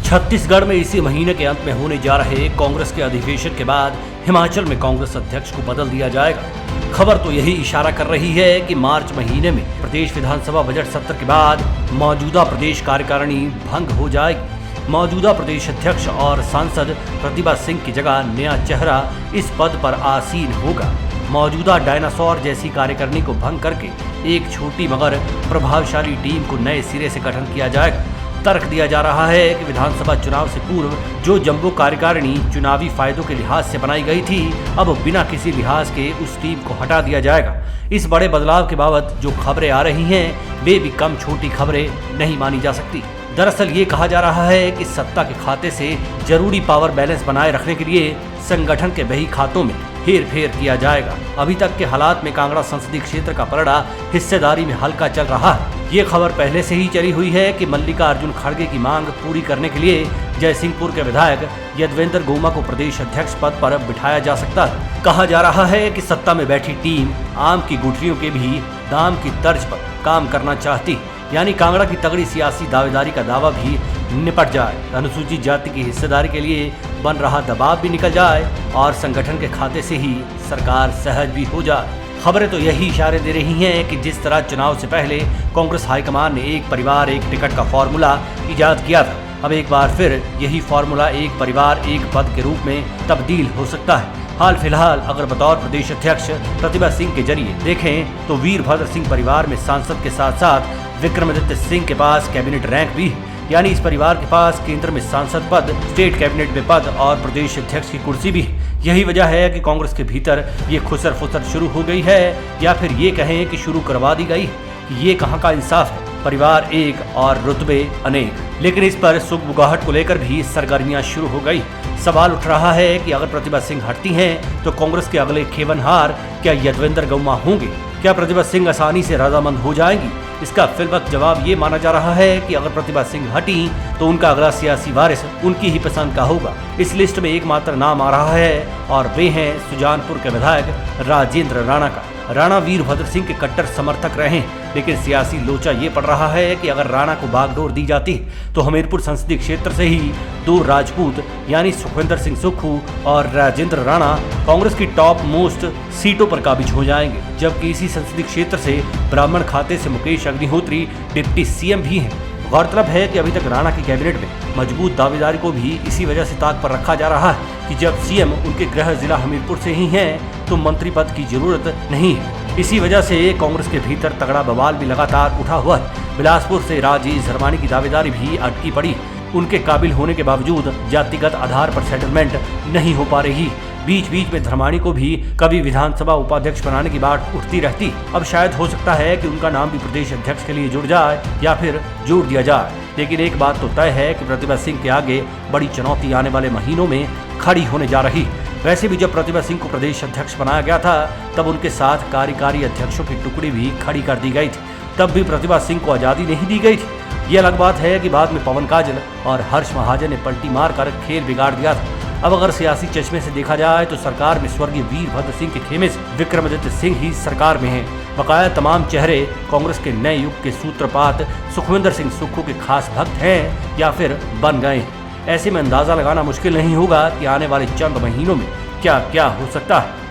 छत्तीसगढ़ में इसी महीने के अंत में होने जा रहे कांग्रेस के अधिवेशन के बाद हिमाचल में कांग्रेस अध्यक्ष को बदल दिया जाएगा। खबर तो यही इशारा कर रही है कि मार्च महीने में प्रदेश विधानसभा बजट सत्र के बाद मौजूदा प्रदेश कार्यकारिणी भंग हो जाएगी। मौजूदा प्रदेश अध्यक्ष और सांसद प्रतिभा सिंह की जगह नया चेहरा इस पद पर आसीन होगा। मौजूदा डायनासोर जैसी कार्यकारिणी को भंग करके एक छोटी मगर प्रभावशाली टीम को नए सिरे से गठन किया जाएगा। तर्क दिया जा रहा है कि विधानसभा चुनाव से पूर्व जो जंबो कार्यकारिणी चुनावी फायदों के लिहाज से बनाई गई थी, अब बिना किसी लिहाज के उस टीम को हटा दिया जाएगा। इस बड़े बदलाव के बाबत जो खबरें आ रही हैं, वे भी कम छोटी खबरें नहीं मानी जा सकती। दरअसल ये कहा जा रहा है कि सत्ता के खाते से जरूरी पावर बैलेंस बनाए रखने के लिए संगठन के बही खातों में हेर फेर किया जाएगा। अभी तक के हालात में कांगड़ा संसदीय क्षेत्र का पलड़ा हिस्सेदारी में हल्का चल रहा है। ये खबर पहले से ही चली हुई है कि मल्लिकार्जुन खड़गे की मांग पूरी करने के लिए जयसिंहपुर के विधायक यदवेंद्र गोमा को प्रदेश अध्यक्ष पद पर बिठाया जा सकता है। कहा जा रहा है कि सत्ता में बैठी टीम आम की गुठलियों के भी दाम की तर्ज पर काम करना चाहती, यानी कांगड़ा की तगड़ी सियासी दावेदारी का दावा भी निपट जाए, अनुसूचित जाति की हिस्सेदारी के लिए बन रहा दबाव भी निकल जाए और संगठन के खाते से ही सरकार सहज भी हो जाए। खबरें तो यही इशारे दे रही हैं कि जिस तरह चुनाव से पहले कांग्रेस हाईकमान ने एक परिवार एक टिकट का फॉर्मूला इजाद किया था, अब एक बार फिर यही फॉर्मूला एक परिवार एक पद के रूप में तब्दील हो सकता है। हाल फिलहाल अगर बतौर प्रदेश अध्यक्ष प्रतिभा सिंह के जरिए देखें तो वीरभद्र सिंह परिवार में सांसद के साथ साथ विक्रमादित्य सिंह के पास कैबिनेट रैंक भी, यानी इस परिवार के पास केंद्र में सांसद पद, स्टेट कैबिनेट में पद और प्रदेश अध्यक्ष की कुर्सी भी। यही वजह है कि कांग्रेस के भीतर ये खुसर फुसर शुरू हो गई है, या फिर ये कहें कि शुरू करवा दी गई कि ये कहाँ का इंसाफ है, परिवार एक और रुतबे अनेक। लेकिन इस पर सुगबुगाहट को लेकर भी सरगर्मियां शुरू हो गई। सवाल उठ रहा है कि अगर प्रतिभा सिंह हटती हैं तो कांग्रेस के अगले खेवनहार क्या यदवेंद्र गोमा होंगे? क्या प्रतिभा सिंह आसानी से रजामंद हो जाएंगी? इसका फिलवक्त जवाब ये माना जा रहा है कि अगर प्रतिभा सिंह हटी तो उनका अगला सियासी वारिस उनकी ही पसंद का होगा। इस लिस्ट में एकमात्र नाम आ रहा है और वे हैं सुजानपुर के विधायक राजेंद्र राणा का। राणा वीरभद्र सिंह के कट्टर समर्थक रहे, लेकिन सियासी लोचा ये पड़ रहा है कि अगर राणा को बागडोर दी जाती तो हमीरपुर संसदीय क्षेत्र से ही दो राजपूत यानी सुखविंदर सिंह सुक्खू और राजेंद्र राणा कांग्रेस की टॉप मोस्ट सीटों पर काबिज हो जाएंगे, जबकि इसी संसदीय क्षेत्र से ब्राह्मण खाते से मुकेश अग्निहोत्री डिप्टी सीएम भी हैं। गौरतलब है कि अभी तक राणा की कैबिनेट में मजबूत दावेदारी को भी इसी वजह से ताक पर रखा जा रहा है कि जब सीएम उनके गृह जिला हमीरपुर से ही हैं तो मंत्री पद की जरूरत नहीं है। इसी वजह से कांग्रेस के भीतर तगड़ा बवाल भी लगातार उठा हुआ है। बिलासपुर से राजेश धर्मानी की दावेदारी भी अटकी पड़ी। उनके काबिल होने के बावजूद जातिगत आधार पर सेटलमेंट नहीं हो पा रही। बीच बीच में धर्मानी को भी कभी विधानसभा उपाध्यक्ष बनाने की बात उठती रहती। अब शायद हो सकता है कि उनका नाम भी प्रदेश अध्यक्ष के लिए जुड़ जाए या फिर जोड़ दिया जाए। लेकिन एक बात तो तय है कि प्रतिभा सिंह के आगे बड़ी चुनौती आने वाले महीनों में खड़ी होने जा रही। वैसे भी जब प्रतिभा सिंह को प्रदेश अध्यक्ष बनाया गया था तब उनके साथ कार्यकारी अध्यक्षों की टुकड़ी भी खड़ी कर दी गई थी। तब भी प्रतिभा सिंह को आज़ादी नहीं दी गई थी। ये अलग बात है कि बाद में पवन काजल और हर्ष महाजन ने पलटी मारकर खेल बिगाड़ दिया था। अब अगर सियासी चश्मे से देखा जाए तो सरकार में स्वर्गीय वीरभद्र सिंह के खेमे से विक्रमादित्य सिंह ही सरकार में हैं। बकाया तमाम चेहरे कांग्रेस के नए युग के सूत्रपात सुखविंदर सिंह सुक्खू के खास भक्त हैं या फिर बन गए हैं। ऐसे में अंदाजा लगाना मुश्किल नहीं होगा कि आने वाले चंद महीनों में क्या क्या हो सकता है।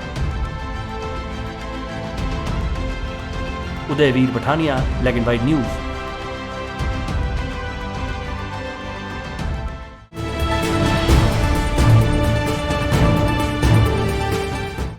Udayveer Pathania, black and white news.